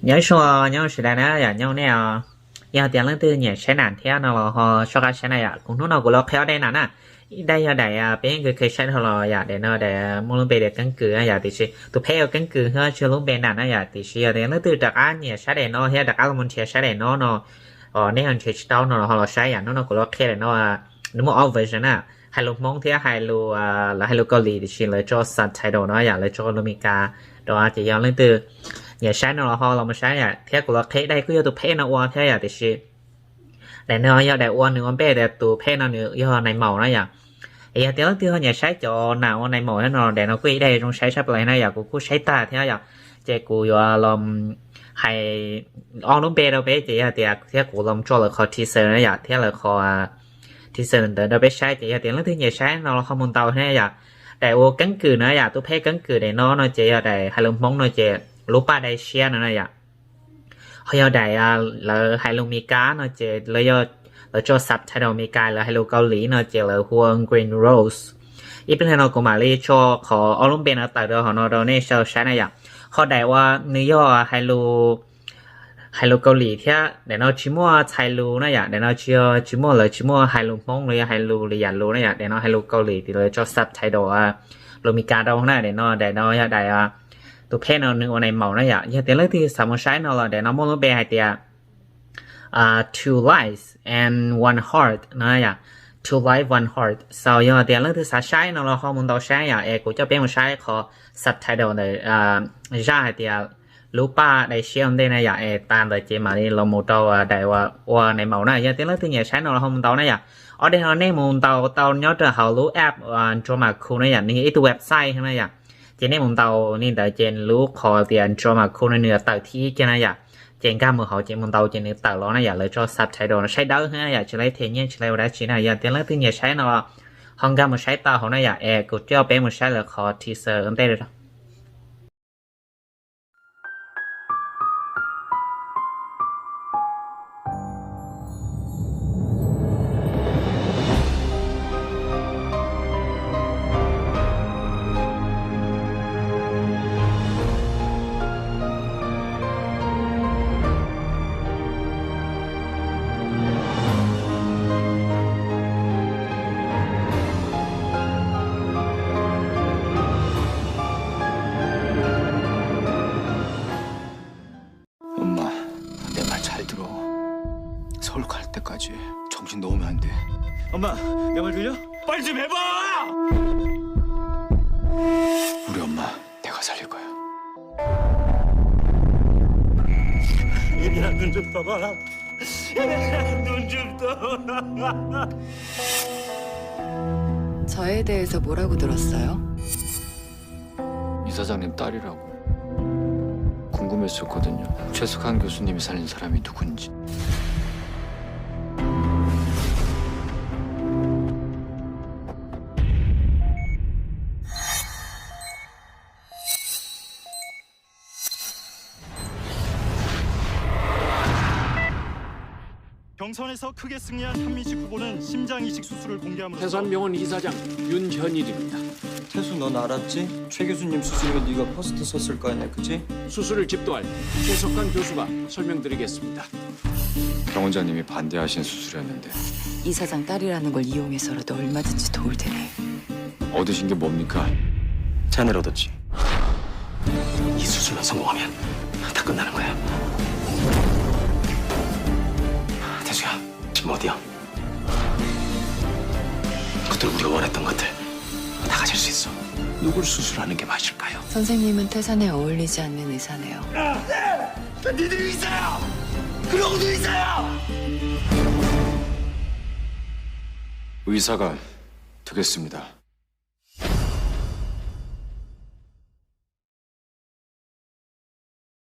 nhớ số nhớ sự này nè nhớ nè giờ tiền lương từ nhẹ sẽ nản theo nó là họ cho cái sẽ này cũng nó của nó khéo đây nè đây là đại bên ngườiเคยใช้ là để nó để mua luôn để căn cứ thì sẽ tụ phê căn cứ ha chưa luôn bên nè thì sẽ tiền lương từ đặc án nhẹ sẽ để nó hay đặc án mình sẽ để nó nếu anh sẽ tao nó họ là sai nó của nó khéo để nó nếu mà over nè hai lục mong thì hai lục là hai lục กาหลีthì sẽ lấy cho subtitle nó lấy cho nó mình cả đó chỉ giờ lương từ nhà sáng nó là ho là một sáng nhà thế của nó thế đây cứ yêu tụ phê nó qua thế à thì sẽ để nó yêu để qua nữa bé để tụ phê nó nữa yêu này màu nó nhà thì tiếng tiếng nhà sáng cho nào này màu nó để nó quy đây trong sáng sắp lại này giờ của cô sáng ta thế à chị của yêu làm hay on nó bé đâu bé chị à thì thế của làm cho là khó teaser này giờ thế là khó teaser để nó bé sáng chị tiếng tiếng nhà sáng nó không muốn tàu thế à để ô cắn cừ nữa giờ tụ phê cắn cừ để nó chị để hai lồng móng nó chị lúc ba đây share nữa này ạ họ đại là hai lô mika nó chỉ là cho subtitle mika là hai lô กาหลีnó chỉ là huang green rose ít bên nó cũng mà lấy cho họ ở lúc bên ở tại đó họ nó đâu nên sao sáng này ạ họ đạiว่าเนื้อhai lô กาหลีthế để nó chỉ mua hai lô này ạ để nó chỉ mua là chỉ mua hai lô mông rồi hai lô là dàn lô này ạ để nó hai lô กาหลีthì là cho subtitle lô mika đâu này để nó đại tụ phê nó nương này màu này ạ, giờ tiếng lấy thì sao một sai nó là để nó mua nó bé hay tiệt, two lives and one heart này ạ, two lives one heart, sau giờ tiếng lấy thì sao sai nó là không muốn tao sai ạ, em cũng cho bé một sai khó subtitle này ra hay tiệt, lúc ba đây xem đây này ạ, em tan rồi chỉ mà đi làm một tàu đại hoa này màu này, giờ tiếng lấy thì nhẹ sai nó là không muốn tao này ạ, ở đây nó nên muốn tao nhớ trở hậu lú app cho mà khu này ạ, nên cái website này ạ. Trên này mình tàu nên tại trên lúc họ tiền cho mà cô này nửa tàu thi trên này à trên cả một họ trên mình tàu trên nửa tàu đó này à lấy cho subtitle nó sai đỡ ha à chỉ lấy thế nhiên chỉ lấy đó chỉ này à tiền lấy thứ nhẹ sai nó không cả một sai tàu họ này à cũng cho bé một sai là họ teaser ở đây rồi 엄마, 내 말 잘 들어. 서울 갈 때까지 정신 놓으면 안 돼. 엄마, 내 말 들려? 빨리 좀 해봐! 우리 엄마 내가 살릴 거야. 얘들아 눈 좀 떠봐라. 얘들아 눈 좀 떠봐. 저에 대해서 뭐라고 들었어요? 이사장님 딸이라고. 궁금했었거든요. 최석한 교수님이 살린 사람이 누군지. 경선에서 크게 승리한 한민식 후보는 심장 이식 수술을 공개함으로써 태산병원 이사장 윤현일입니다. 태수 넌 알았지? 최 교수님 수술로 네가 포스트 썼을 거 아니야, 그치? 수술을 집도할 최석관 교수가 설명드리겠습니다. 병 원장님이 반대하신 수술이었는데 이 사장 딸이라는 걸 이용해서라도 얼마든지 도울 테니. 얻으신 게 뭡니까? 잔을 얻었지. 이 수술만 성공하면 다 끝나는 거야. 태수야, 지금 어디야? 그들 우리가 원했던 것들 다 가질 수 있어. 누굴 수술하는 게 맞을까요? 선생님은 태산에 어울리지 않는 의사네요. 니들 의사야! 그러고도 의사야! 의사가 되겠습니다.